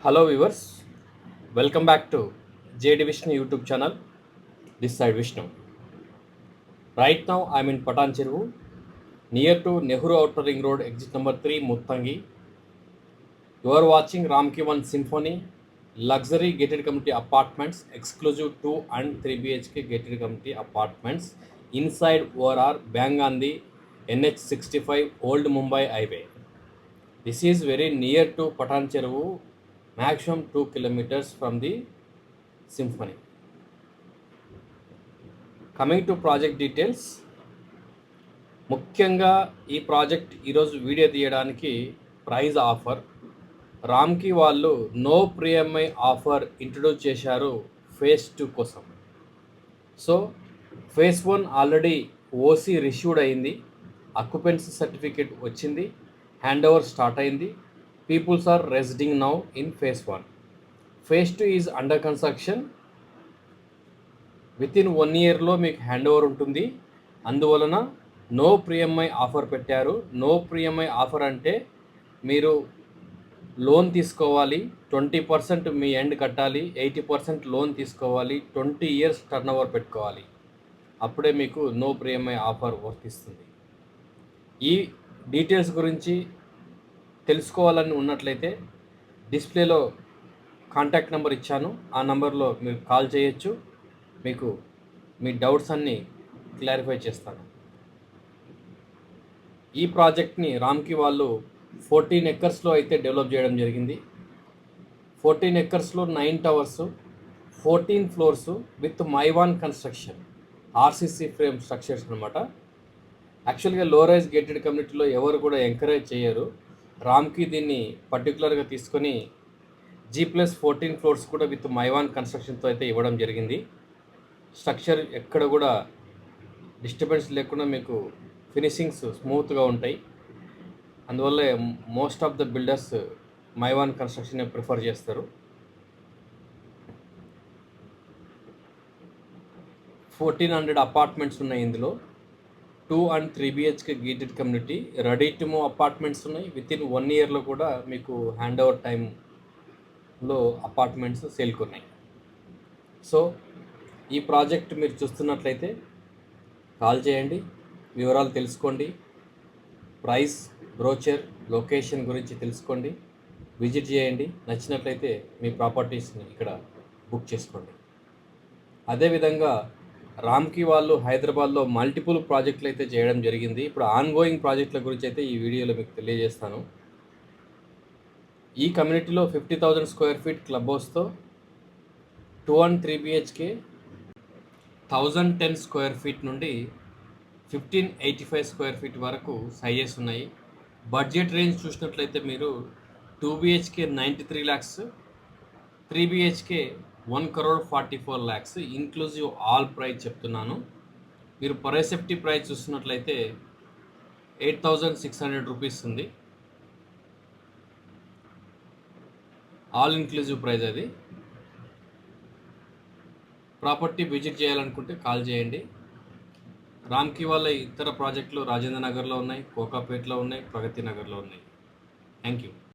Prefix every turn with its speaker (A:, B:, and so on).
A: Hello viewers, welcome back to JD Vishnu YouTube channel. This side Vishnu. Right now I am in Patan Cheruvu, near to Nehru Outer Ring Road, exit number 3, Muttangi. You are watching Ramki 1 Symphony, luxury gated community apartments, exclusive 2 and 3 BHK gated community apartments inside ORR, bang on the NH65 Old Mumbai Highway. This is very near to Patan Cheruvu, maximum 2 kilometers from the Symphony. Coming to project details, ముఖ్యంగా ఈ project ఈరోజు video తీయడానికి praise offer. రామ్కి వాళ్ళు no pre EMI offer introduce చేశారు phase 2 కోసం. So phase 1 already OC reissued అయింది, occupancy certificate వచ్చింది, హ్యాండ్ ఓవర్ స్టార్ట్ అయింది. Peoples are residing now in phase 1. Phase 2 is under construction. Within 1 ఇయర్లో మీకు హ్యాండ్ ఓవర్ ఉంటుంది. అందువలన నో ప్రీఎంఐ ఆఫర్ పెట్టారు. నో ప్రీఎంఐ ఆఫర్ అంటే మీరు లోన్ తీసుకోవాలి, 20% మీ ఎండ్ కట్టాలి, 80% లోన్ తీసుకోవాలి, 20 ఇయర్స్ టర్న్ ఓవర్ పెట్టుకోవాలి. అప్పుడే మీకు నో ప్రీఎంఐ ఆఫర్ వర్తిస్తుంది. ఈ డీటెయిల్స్ గురించి తెలుసుకోవాలని ఉన్నట్లయితే డిస్ప్లేలో కాంటాక్ట్ నెంబర్ ఇచ్చాను, ఆ నెంబర్లో మీరు కాల్ చేయొచ్చు. మీకు మీ డౌట్స్ అన్నీ క్లారిఫై చేస్తాను. ఈ ప్రాజెక్ట్ని రామ్కి వాళ్ళు 14 ఎకర్స్లో అయితే డెవలప్ చేయడం జరిగింది. 14 ఎకర్స్లో 9 towers, 14 floors with Mivan construction, RCC frame structures అనమాట. యాక్చువల్గా లో రైజ్ గేటెడ్ కమ్యూనిటీలో ఎవరు కూడా ఎంకరేజ్ చేయరు. రామ్కి దీన్ని పర్టికులర్గా తీసుకొని G+14 ఫ్లోర్స్ కూడా విత్ మైవాన్ కన్స్ట్రక్షన్తో అయితే ఇవ్వడం జరిగింది. స్ట్రక్చర్ ఎక్కడ కూడా డిస్టర్బెన్స్ లేకుండా మీకు ఫినిషింగ్స్ స్మూత్గా ఉంటాయి. అందువల్ల most of the builders Mivan construction prefer చేస్తారు. 1400 అపార్ట్మెంట్స్ ఉన్నాయి ఇందులో. 2 and 3 BHK gated community, ready to move apartments ఉన్నాయి. వితిన్ 1 ఇయర్లో కూడా మీకు హ్యాండ్ ఓవర్ టైంలో అపార్ట్మెంట్స్ సేల్కి ఉన్నాయి. సో ఈ ప్రాజెక్ట్ మీరు చూస్తున్నట్లయితే కాల్ చేయండి, వివరాలు తెలుసుకోండి, ప్రైస్, బ్రోచర్, లొకేషన్ గురించి తెలుసుకోండి, విజిట్ చేయండి. నచ్చినట్లయితే మీ ప్రాపర్టీస్ని ఇక్కడ బుక్ చేసుకోండి. అదేవిధంగా రామ్కి వాళ్ళు హైదరాబాద్లో మల్టిపుల్ ప్రాజెక్టులు అయితే చేయడం జరిగింది. ఇప్పుడు ఆన్గోయింగ్ ప్రాజెక్టుల గురించి అయితే ఈ వీడియోలో మీకు తెలియజేస్తాను. ఈ కమ్యూనిటీలో 50,000 స్క్వేర్ ఫీట్ క్లబ్ హౌస్తో 2 and 3 BHK 1010 స్క్వేర్ ఫీట్ నుండి 1585 స్క్వేర్ ఫీట్ వరకు సైజెస్ ఉన్నాయి. బడ్జెట్ రేంజ్ చూసినట్లయితే మీరు 2 BHK 93 lakhs, 3 BHK 1,44 lakhs inclusive all price చెప్తున్నాను. మీరు పర్ సేఫ్టీ ప్రైస్ చూస్తున్నట్లయితే 8,600 రూపీస్ ఉంది. ఆల్ ఇంక్లూజివ్ ప్రైస్ అది. ప్రాపర్టీ విజిట్ చేయాలనుకుంటే కాల్ చేయండి. రామ్కి వాళ్ళ ఇతర ప్రాజెక్టులు రాజేంద్ర నగర్లో ఉన్నాయి, కోకాపేట్లో ఉన్నాయి, ప్రగతి నగర్లో ఉన్నాయి. Thank you.